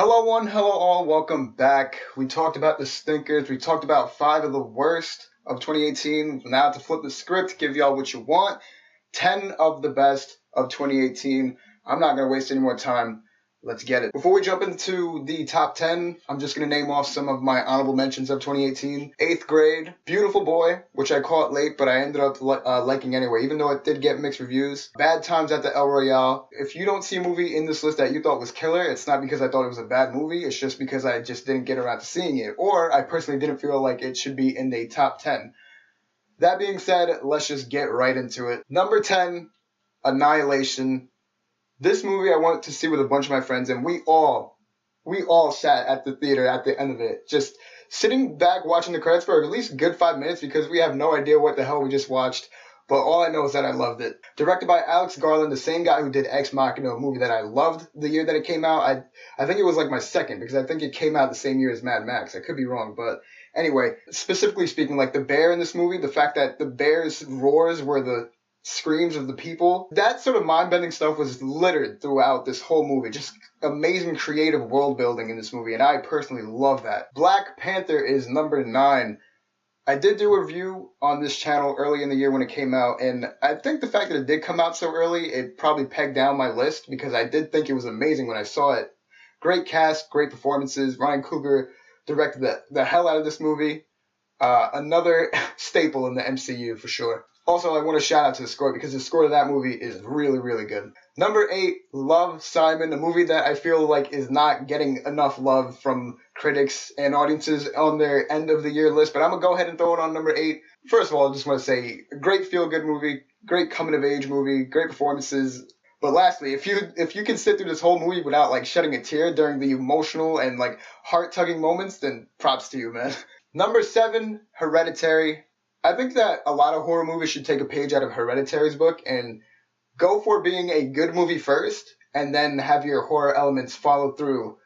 Hello one, hello all, welcome back. We talked about the stinkers, we talked about 5 of the worst of 2018. Now to flip the script, give y'all what you want. 10 of the best of 2018. I'm not going to waste any more time. Let's get it. Before we jump into the top 10, I'm just going to name off some of my honorable mentions of 2018. 8th grade, Beautiful Boy, which I caught late, but I ended up liking anyway, even though it did get mixed reviews. Bad Times at the El Royale. If you don't see a movie in this list that you thought was killer, it's not because I thought it was a bad movie, it's just because I just didn't get around to seeing it, or I personally didn't feel like it should be in the top 10. That being said, let's just get right into it. Number 10, Annihilation. This movie I went to see with a bunch of my friends, and we all sat at the theater at the end of it, just sitting back watching the credits for at least a good 5 minutes because we have no idea what the hell we just watched, but all I know is that I loved it. Directed by Alex Garland, the same guy who did Ex Machina, a movie that I loved the year that it came out. I think it was like my second, because I think it came out the same year as Mad Max. I could be wrong, but anyway, specifically speaking, like the bear in this movie, the fact that the bear's roars were the screams of the people, that sort of mind-bending stuff was littered throughout this whole movie. Just amazing creative world building in this movie, and I personally love that. Black Panther is number 9. I did do a review on this channel early in the year when it came out, and I think the fact that it did come out so early, it probably pegged down my list, because I did think it was amazing when I saw it. Great cast, great performances. Ryan Coogler directed the hell out of this movie. Another staple in the MCU for sure. Also, I want to shout out to the score, because the score to that movie is really, really good. Number 8, Love, Simon, a movie that I feel like is not getting enough love from critics and audiences on their end of the year list, but I'm going to go ahead and throw it on number 8. First of all, I just want to say, great feel-good movie, great coming-of-age movie, great performances. But lastly, if you can sit through this whole movie without like shedding a tear during the emotional and like heart-tugging moments, then props to you, man. Number 7, Hereditary. I think that a lot of horror movies should take a page out of Hereditary's book and go for being a good movie first, and then have your horror elements follow through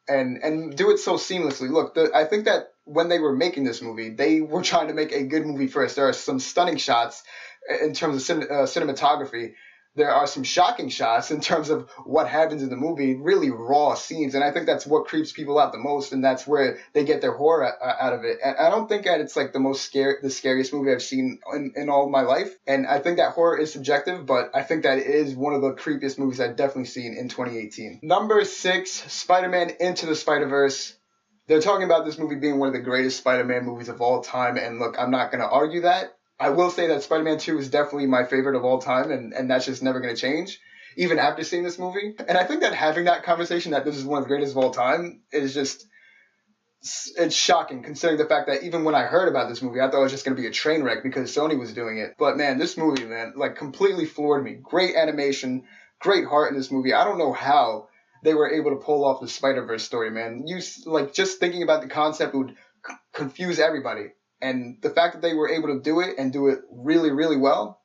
and do it so seamlessly. Look, I think that when they were making this movie, they were trying to make a good movie first. There are some stunning shots in terms of cinematography. There are some shocking shots in terms of what happens in the movie, really raw scenes, and I think that's what creeps people out the most, and that's where they get their horror out of it. And I don't think that it's like the scariest movie I've seen in all of my life, and I think that horror is subjective, but I think that it is one of the creepiest movies I've definitely seen in 2018. Number 6, Spider-Man Into the Spider-Verse. They're talking about this movie being one of the greatest Spider-Man movies of all time, and look, I'm not going to argue that. I will say that Spider-Man 2 is definitely my favorite of all time, and that's just never going to change, even after seeing this movie. And I think that having that conversation that this is one of the greatest of all time is just, it's shocking, considering the fact that even when I heard about this movie, I thought it was just going to be a train wreck because Sony was doing it. But man, this movie, man, like completely floored me. Great animation, great heart in this movie. I don't know how they were able to pull off the Spider-Verse story, man. Like just thinking about the concept would confuse everybody. And the fact that they were able to do it and do it really, really well.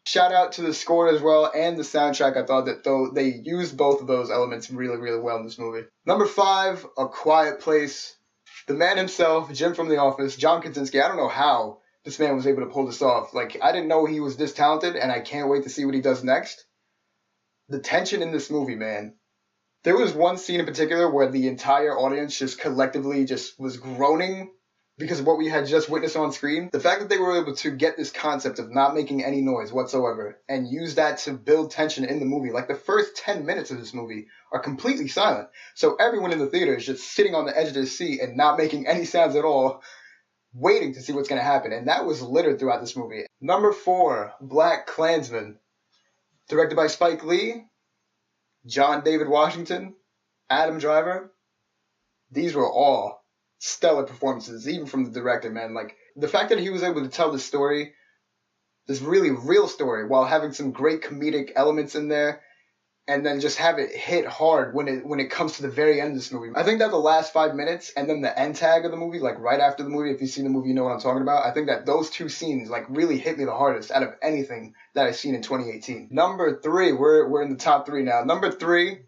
Shout out to the score as well and the soundtrack. I thought that though they used both of those elements really, really well in this movie. Number 5, A Quiet Place. The man himself, Jim from The Office, John Krasinski. I don't know how this man was able to pull this off. Like, I didn't know he was this talented, and I can't wait to see what he does next. The tension in this movie, man. There was one scene in particular where the entire audience just collectively just was groaning because of what we had just witnessed on screen. The fact that they were able to get this concept of not making any noise whatsoever and use that to build tension in the movie. Like the first 10 minutes of this movie are completely silent. So everyone in the theater is just sitting on the edge of their seat and not making any sounds at all, waiting to see what's going to happen. And that was littered throughout this movie. Number 4, Black Klansman. Directed by Spike Lee, John David Washington, Adam Driver. These were all stellar performances, even from the director, man. Like, the fact that he was able to tell this story, this really real story, while having some great comedic elements in there, and then just have it hit hard when it comes to the very end of this movie. I think that the last 5 minutes and then the end tag of the movie, like right after the movie, if you've seen the movie, you know what I'm talking about. I think that those two scenes like really hit me the hardest out of anything that I've seen in 2018. Number 3, we're in the top 3 now. Number 3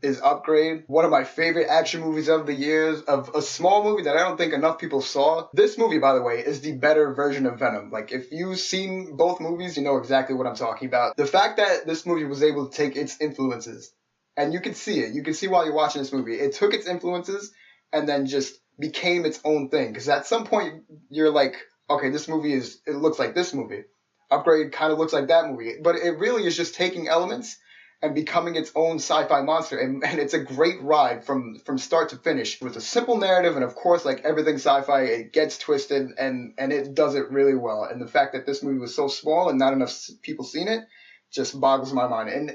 is Upgrade, one of my favorite action movies of the years, of a small movie that I don't think enough people saw. This movie, by the way, is the better version of Venom. Like, if you've seen both movies, you know exactly what I'm talking about. The fact that this movie was able to take its influences And you can see it. You can see while you're watching this movie. It took its influences and then just became its own thing. Because at some point, you're like, okay, this movie it looks like this movie. Upgrade kind of looks like that movie. But it really is just taking elements and becoming its own sci-fi monster. And it's a great ride from start to finish with a simple narrative. And of course, like everything sci-fi, it gets twisted and it does it really well. And the fact that this movie was so small and not enough people seen it just boggles my mind. And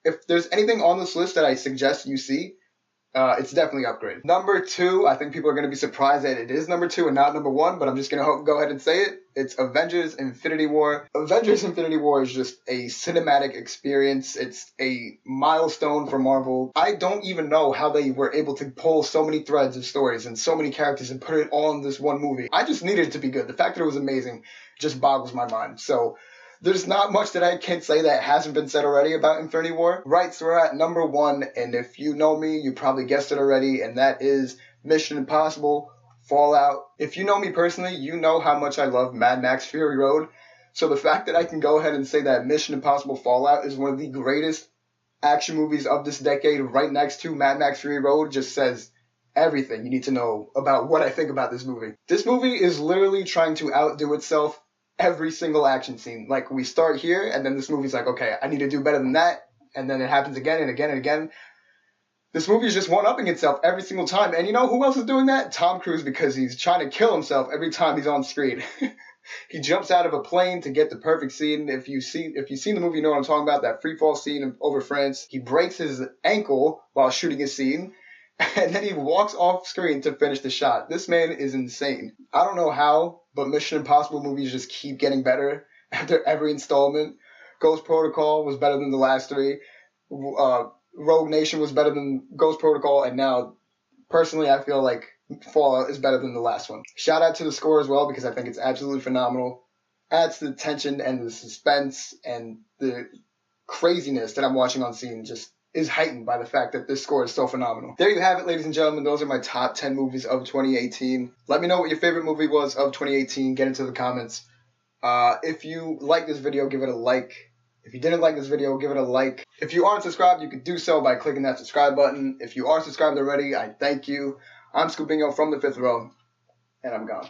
if there's anything on this list that I suggest you see, it's definitely Upgrade. Number 2, I think people are going to be surprised that it is number 2 and not number 1, but I'm just going to go ahead and say it. It's Avengers Infinity War. Avengers Infinity War is just a cinematic experience. It's a milestone for Marvel. I don't even know how they were able to pull so many threads of stories and so many characters and put it all in this one movie. I just needed it to be good. The fact that it was amazing just boggles my mind. So there's not much that I can say that hasn't been said already about Infinity War. Right, so we're at number 1, and if you know me, you probably guessed it already, and that is Mission Impossible Fallout. If you know me personally, you know how much I love Mad Max Fury Road. So the fact that I can go ahead and say that Mission Impossible Fallout is one of the greatest action movies of this decade right next to Mad Max Fury Road just says everything you need to know about what I think about this movie. This movie is literally trying to outdo itself every single action scene. Like, we start here, and then this movie's like, okay, I need to do better than that, and then it happens again and again and again. This movie is just one-upping itself every single time, and you know who else is doing that? Tom Cruise, because he's trying to kill himself every time he's on screen. He jumps out of a plane to get the perfect scene. If you've seen the movie, you know what I'm talking about, that free fall scene over France. He breaks his ankle while shooting a scene, and then he walks off screen to finish the shot. This man is insane. I don't know how, but Mission Impossible movies just keep getting better after every installment. Ghost Protocol was better than the last 3. Rogue Nation was better than Ghost Protocol, and now, personally, I feel like Fallout is better than the last one. Shout out to the score as well, because I think it's absolutely phenomenal. Adds to the tension and the suspense and the craziness that I'm watching on scene just is heightened by the fact that this score is so phenomenal. There you have it, ladies and gentlemen. Those are my top 10 movies of 2018. Let me know what your favorite movie was of 2018. Get into the comments. If you like this video, give it a like. If you didn't like this video, give it a like. If you aren't subscribed, you could do so by clicking that subscribe button. If you are subscribed already, I thank you. I'm Scoopingo from the 5th row, and I'm gone.